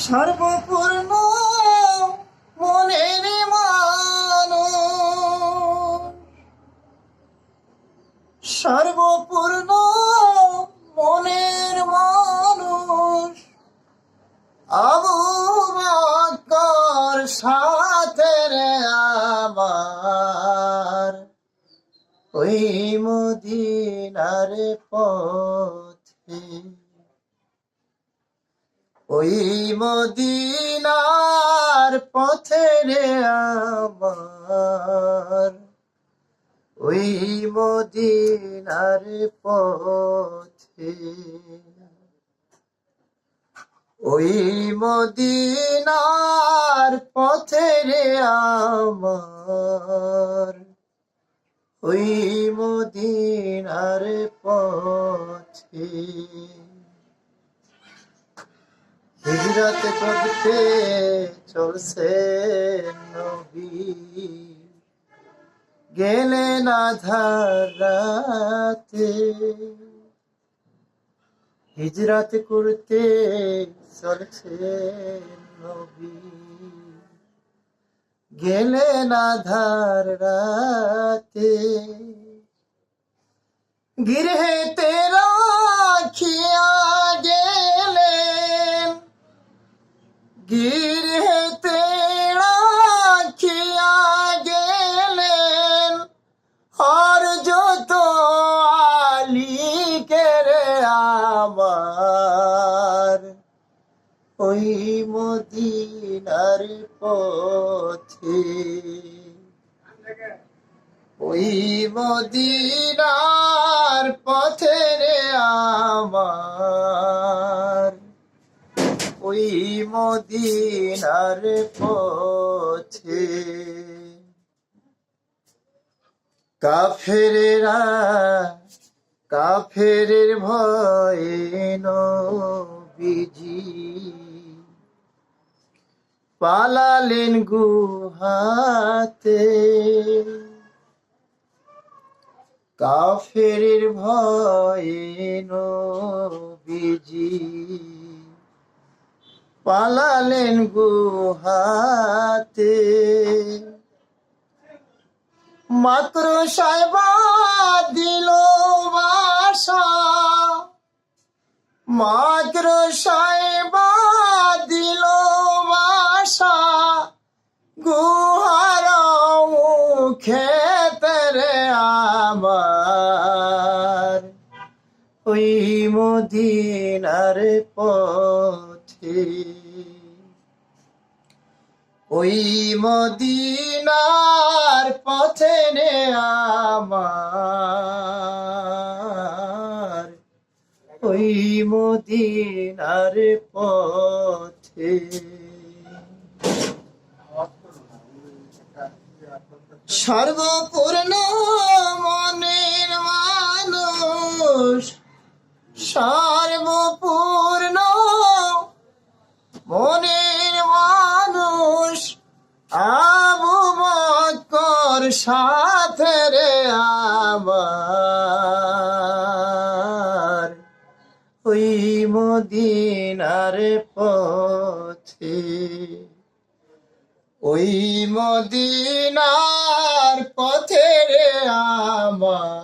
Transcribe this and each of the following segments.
সর্বপূর্ণ মনের মানুষ, সর্বপূর্ণ মনের মানুষ আবু বকর সাথে রে আমার ওই মদিনার পথে, ওই মদিনার পথে রে আমার, ওই মদিনার পথে, ওই মদিনার পথে রে আমার, ওই মদিনার পথে। হিজরত করতে চলছে নবী, গেলেন আধার রাতে। হিজরত করতে চলছে নবী, গেলেন আধার রাতে। গৃহেতে রাখিয়া গেলেন, গৃহেতে রাখিয়া গেলেন আর যত আলিকে রে আমার, ওই মদিনার পথে, ওই মদিনার পথে রে আমার, ওই মদিনার পথে। কাফেরেরা কাফেরের ভয়ে নবীজি পালালেন গুহাতে। কাফেরের ভয়ে নবীজি পালালেন গুহাতে। মাত্র সাইবা দিল বাসা, মাত্র সাইবা দিল বাসা গুহার মুখে রে আমার, ওই মদিনার পথে, ওই মদিনার পথে রে আমার, ওই মদিনার পথে। সর্বপূর্ণ মনের মানুষ, সর্বপূর্ণ মনের মানুষ আবু বকর সাথে রে আমার, ওই মদিনার পথে, ওই মদিনার পথে রে আমার,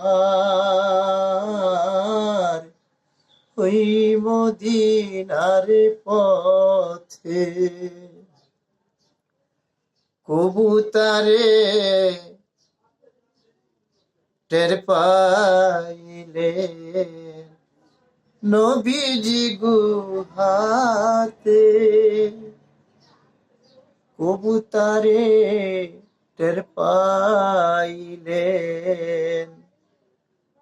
ওই মদিনার পথে। কবুতরে টের পাইলে নবীজি গুহাতে, কবুতরে টের পাইলেন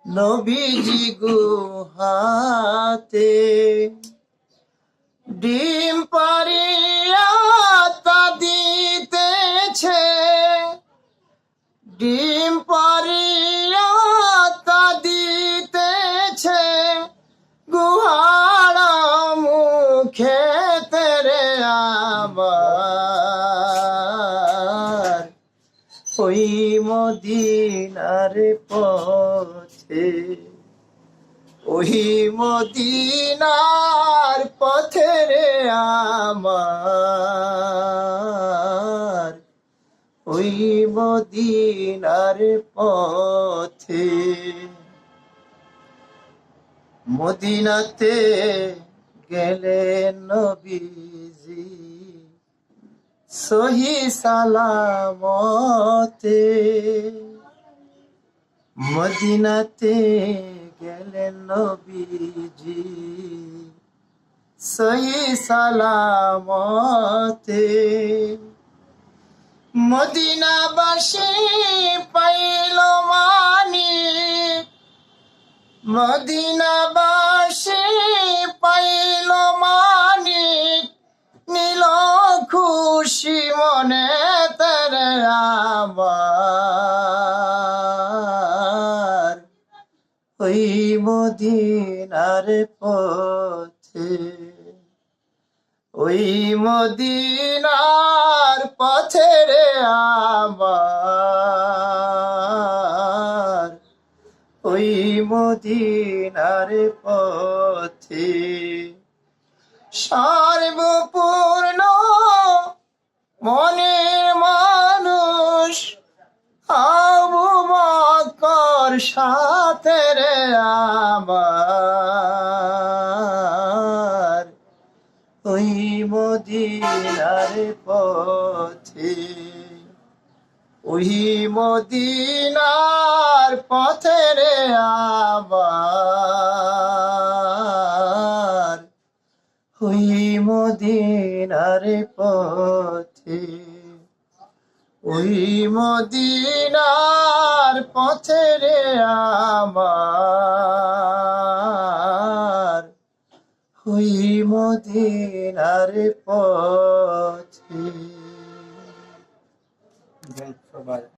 নবীজি গুহাতে। ডিম পারিয়া তা দিতেছে, ডিম পারিয়া তা দিতেছে গুহার মুখে রে আমার, ওই মদিনার পথে, ওই মদিনার পথে রে আমার, ওই মদিনার পথে। মদিনাতে গেলেন নবীজি সহি সালামতে, মদিনাতে গেলেন নবীজি সহি সালামতে। মদিনাবাসী পাইল মানিক, মদিনাবাসী পাইল মানিক, নীল খুশি মনে তারে আমার, ওই মদিনার পথে, ওই মদিনার পথে রে আমার, ওই মদিনার পথে। সর্বপূর্ণ মনের মানুষ আবু বকর সাথে রে আমার, ওই মদিনার পথে, ওই মদিনার পথে রে আমার, ওই মদিনার পথে, ওই মদিনার পথে রে আমার, ওই মদিনার পথে।